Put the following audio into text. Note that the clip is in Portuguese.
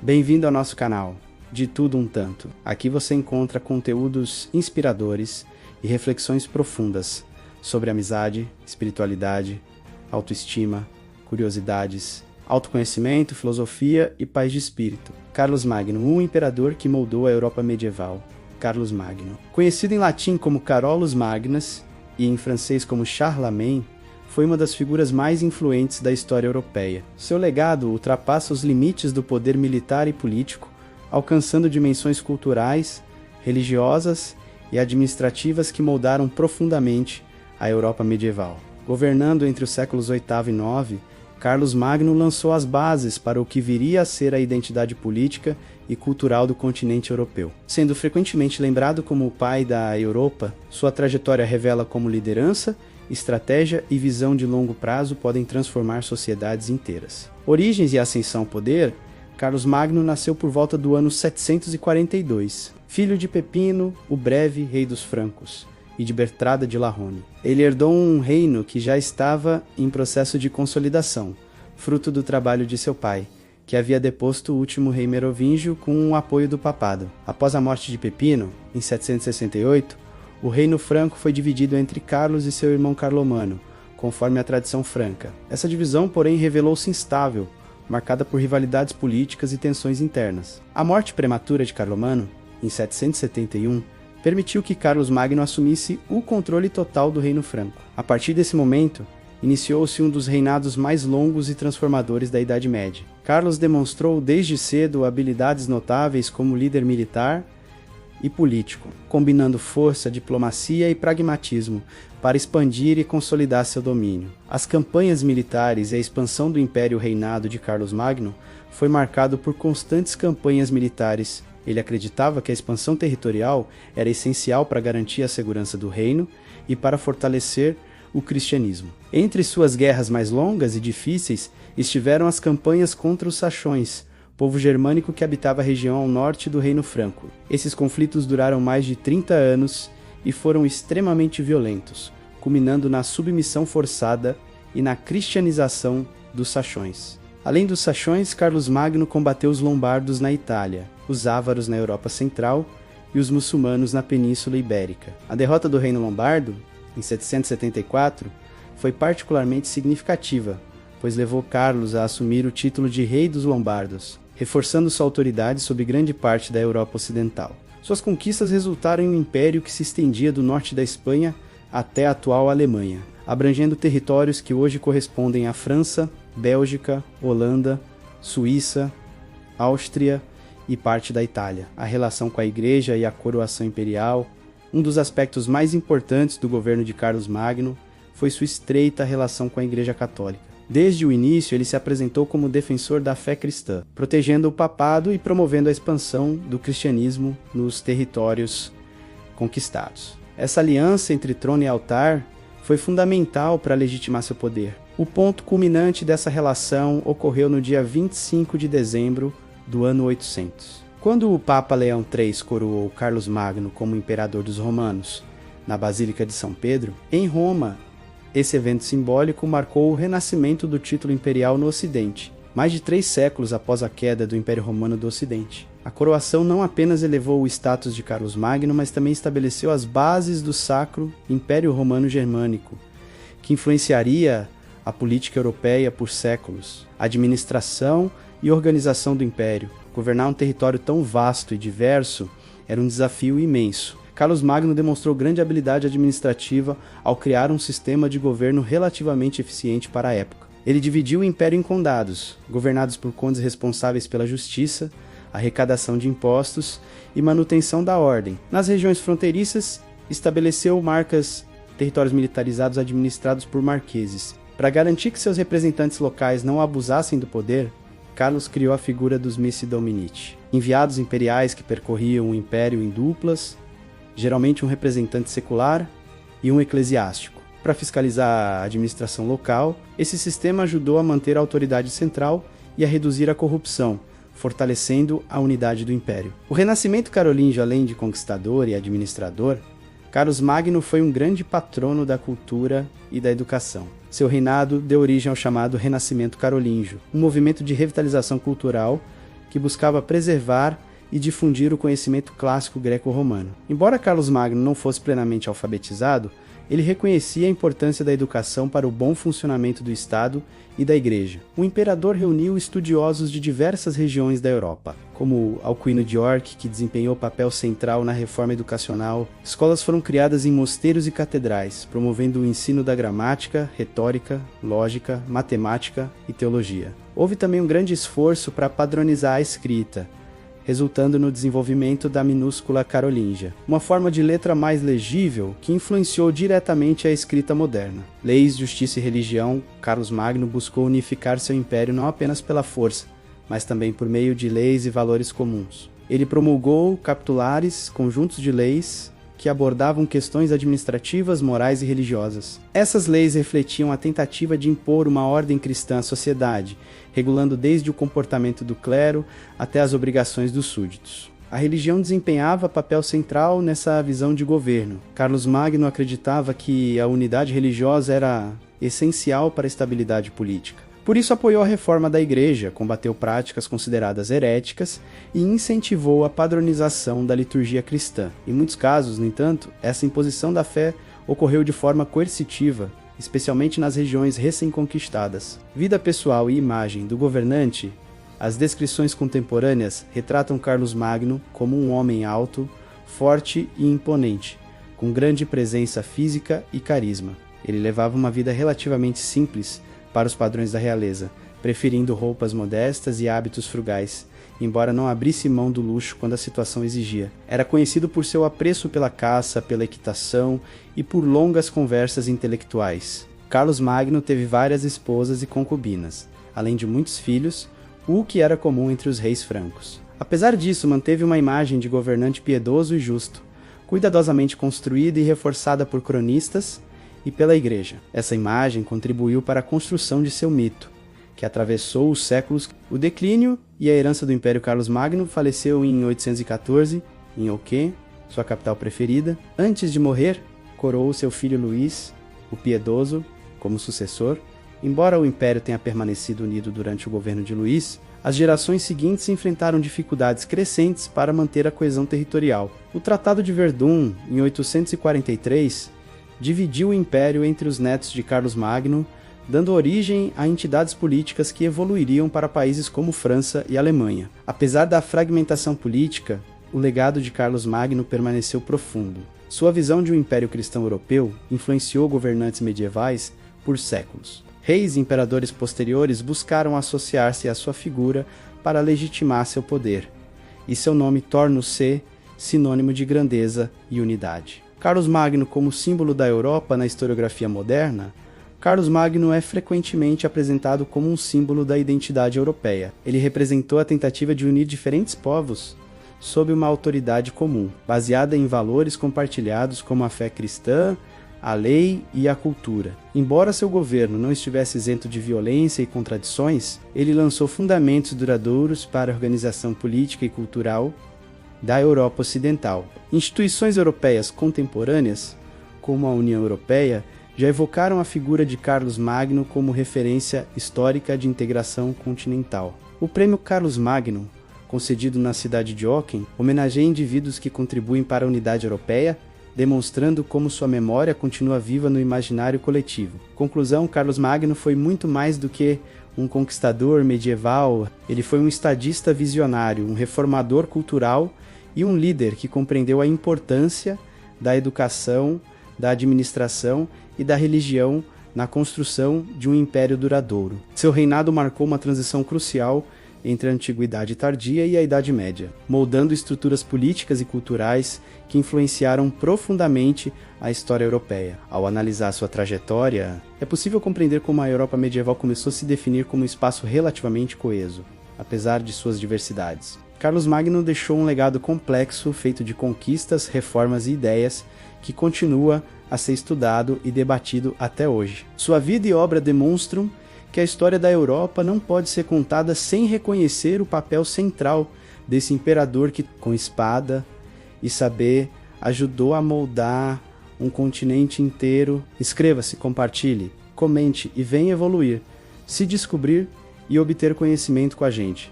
Bem-vindo ao nosso canal, De Tudo Um Tanto. Aqui você encontra conteúdos inspiradores e reflexões profundas sobre amizade, espiritualidade, autoestima, curiosidades, autoconhecimento, filosofia e paz de espírito. Carlos Magno, um imperador que moldou a Europa medieval. Carlos Magno. Conhecido em latim como Carolus Magnus e em francês como Charlemagne, foi uma das figuras mais influentes da história europeia. Seu legado ultrapassa os limites do poder militar e político, alcançando dimensões culturais, religiosas e administrativas que moldaram profundamente a Europa medieval. Governando entre os séculos VIII e IX, Carlos Magno lançou as bases para o que viria a ser a identidade política e cultural do continente europeu. Sendo frequentemente lembrado como o pai da Europa, sua trajetória revela como liderança, estratégia e visão de longo prazo podem transformar sociedades inteiras. Origens e ascensão ao poder, Carlos Magno nasceu por volta do ano 742, filho de Pepino, o breve rei dos francos, e de Bertrada de Larrone. Ele herdou um reino que já estava em processo de consolidação, fruto do trabalho de seu pai, que havia deposto o último rei merovingio com o apoio do papado. Após a morte de Pepino, em 768, o reino franco foi dividido entre Carlos e seu irmão Carlomano, conforme a tradição franca. Essa divisão, porém, revelou-se instável, marcada por rivalidades políticas e tensões internas. A morte prematura de Carlomano, em 771, permitiu que Carlos Magno assumisse o controle total do reino franco. A partir desse momento, iniciou-se um dos reinados mais longos e transformadores da Idade Média. Carlos demonstrou desde cedo habilidades notáveis como líder militar e político, combinando força, diplomacia e pragmatismo para expandir e consolidar seu domínio. As campanhas militares e a expansão do Império Reinado de Carlos Magno foi marcado por constantes campanhas militares. Ele acreditava que a expansão territorial era essencial para garantir a segurança do reino e para fortalecer o cristianismo. Entre suas guerras mais longas e difíceis estiveram as campanhas contra os Sachões, povo germânico que habitava a região ao norte do Reino Franco. Esses conflitos duraram mais de 30 anos e foram extremamente violentos, culminando na submissão forçada e na cristianização dos Sachões. Além dos Sachões, Carlos Magno combateu os lombardos na Itália, os ávaros na Europa Central e os muçulmanos na Península Ibérica. A derrota do Reino Lombardo, em 774, foi particularmente significativa, pois levou Carlos a assumir o título de Rei dos Lombardos, reforçando sua autoridade sobre grande parte da Europa Ocidental. Suas conquistas resultaram em um império que se estendia do norte da Espanha até a atual Alemanha, abrangendo territórios que hoje correspondem à França, Bélgica, Holanda, Suíça, Áustria e parte da Itália. A relação com a Igreja e a coroação imperial, um dos aspectos mais importantes do governo de Carlos Magno, foi sua estreita relação com a Igreja Católica. Desde o início, ele se apresentou como defensor da fé cristã, protegendo o papado e promovendo a expansão do cristianismo nos territórios conquistados. Essa aliança entre trono e altar foi fundamental para legitimar seu poder. O ponto culminante dessa relação ocorreu no dia 25 de dezembro do ano 800. Quando o Papa Leão III coroou Carlos Magno como imperador dos romanos na Basílica de São Pedro, em Roma, esse evento simbólico marcou o renascimento do título imperial no Ocidente, mais de 3 séculos após a queda do Império Romano do Ocidente. A coroação não apenas elevou o status de Carlos Magno, mas também estabeleceu as bases do Sacro Império Romano Germânico, que influenciaria a política europeia por séculos. A administração e organização do Império. Governar um território tão vasto e diverso era um desafio imenso. Carlos Magno demonstrou grande habilidade administrativa ao criar um sistema de governo relativamente eficiente para a época. Ele dividiu o império em condados, governados por condes responsáveis pela justiça, arrecadação de impostos e manutenção da ordem. Nas regiões fronteiriças, estabeleceu territórios militarizados administrados por marqueses. Para garantir que seus representantes locais não abusassem do poder, Carlos criou a figura dos missi dominici, enviados imperiais que percorriam o império em duplas, geralmente um representante secular e um eclesiástico. Para fiscalizar a administração local, esse sistema ajudou a manter a autoridade central e a reduzir a corrupção, fortalecendo a unidade do império. O renascimento carolíngio, além de conquistador e administrador, Carlos Magno foi um grande patrono da cultura e da educação. Seu reinado deu origem ao chamado Renascimento Carolíngio, um movimento de revitalização cultural que buscava preservar e difundir o conhecimento clássico greco-romano. Embora Carlos Magno não fosse plenamente alfabetizado, ele reconhecia a importância da educação para o bom funcionamento do Estado e da Igreja. O imperador reuniu estudiosos de diversas regiões da Europa, como Alcuino de York, que desempenhou papel central na reforma educacional. Escolas foram criadas em mosteiros e catedrais, promovendo o ensino da gramática, retórica, lógica, matemática e teologia. Houve também um grande esforço para padronizar a escrita, resultando no desenvolvimento da minúscula carolíngia, uma forma de letra mais legível que influenciou diretamente a escrita moderna. Leis, justiça e religião, Carlos Magno buscou unificar seu império não apenas pela força, mas também por meio de leis e valores comuns. Ele promulgou capitulares, conjuntos de leis, que abordavam questões administrativas, morais e religiosas. Essas leis refletiam a tentativa de impor uma ordem cristã à sociedade, regulando desde o comportamento do clero até as obrigações dos súditos. A religião desempenhava papel central nessa visão de governo. Carlos Magno acreditava que a unidade religiosa era essencial para a estabilidade política. Por isso apoiou a reforma da Igreja, combateu práticas consideradas heréticas e incentivou a padronização da liturgia cristã. Em muitos casos, no entanto, essa imposição da fé ocorreu de forma coercitiva, especialmente nas regiões recém-conquistadas. Vida pessoal e imagem do governante. As descrições contemporâneas retratam Carlos Magno como um homem alto, forte e imponente, com grande presença física e carisma. Ele levava uma vida relativamente simples para os padrões da realeza, preferindo roupas modestas e hábitos frugais, embora não abrisse mão do luxo quando a situação exigia. Era conhecido por seu apreço pela caça, pela equitação e por longas conversas intelectuais. Carlos Magno teve várias esposas e concubinas, além de muitos filhos, o que era comum entre os reis francos. Apesar disso, manteve uma imagem de governante piedoso e justo, cuidadosamente construída e reforçada por cronistas e pela Igreja. Essa imagem contribuiu para a construção de seu mito, que atravessou os séculos. O declínio e a herança do Império. Carlos Magno faleceu em 814, em Oquê, sua capital preferida. Antes de morrer, coroou seu filho Luís, o Piedoso, como sucessor. Embora o Império tenha permanecido unido durante o governo de Luís, as gerações seguintes enfrentaram dificuldades crescentes para manter a coesão territorial. O Tratado de Verdun, em 843, dividiu o império entre os netos de Carlos Magno, dando origem a entidades políticas que evoluiriam para países como França e Alemanha. Apesar da fragmentação política, o legado de Carlos Magno permaneceu profundo. Sua visão de um império cristão europeu influenciou governantes medievais por séculos. Reis e imperadores posteriores buscaram associar-se à sua figura para legitimar seu poder, e seu nome torna-se sinônimo de grandeza e unidade. Carlos Magno como símbolo da Europa na historiografia moderna, Carlos Magno é frequentemente apresentado como um símbolo da identidade europeia. Ele representou a tentativa de unir diferentes povos sob uma autoridade comum, baseada em valores compartilhados como a fé cristã, a lei e a cultura. Embora seu governo não estivesse isento de violência e contradições, ele lançou fundamentos duradouros para a organização política e cultural da Europa Ocidental. Instituições europeias contemporâneas, como a União Europeia, já evocaram a figura de Carlos Magno como referência histórica de integração continental. O prêmio Carlos Magno, concedido na cidade de Aachen, homenageia indivíduos que contribuem para a unidade europeia, demonstrando como sua memória continua viva no imaginário coletivo. Conclusão: Carlos Magno foi muito mais do que um conquistador medieval. Ele foi um estadista visionário, um reformador cultural e um líder que compreendeu a importância da educação, da administração e da religião na construção de um império duradouro. Seu reinado marcou uma transição crucial entre a Antiguidade Tardia e a Idade Média, moldando estruturas políticas e culturais que influenciaram profundamente a história europeia. Ao analisar sua trajetória, é possível compreender como a Europa medieval começou a se definir como um espaço relativamente coeso, apesar de suas diversidades. Carlos Magno deixou um legado complexo feito de conquistas, reformas e ideias que continua a ser estudado e debatido até hoje. Sua vida e obra demonstram que a história da Europa não pode ser contada sem reconhecer o papel central desse imperador que, com espada e saber, ajudou a moldar um continente inteiro. Inscreva-se, compartilhe, comente e venha evoluir, se descobrir e obter conhecimento com a gente.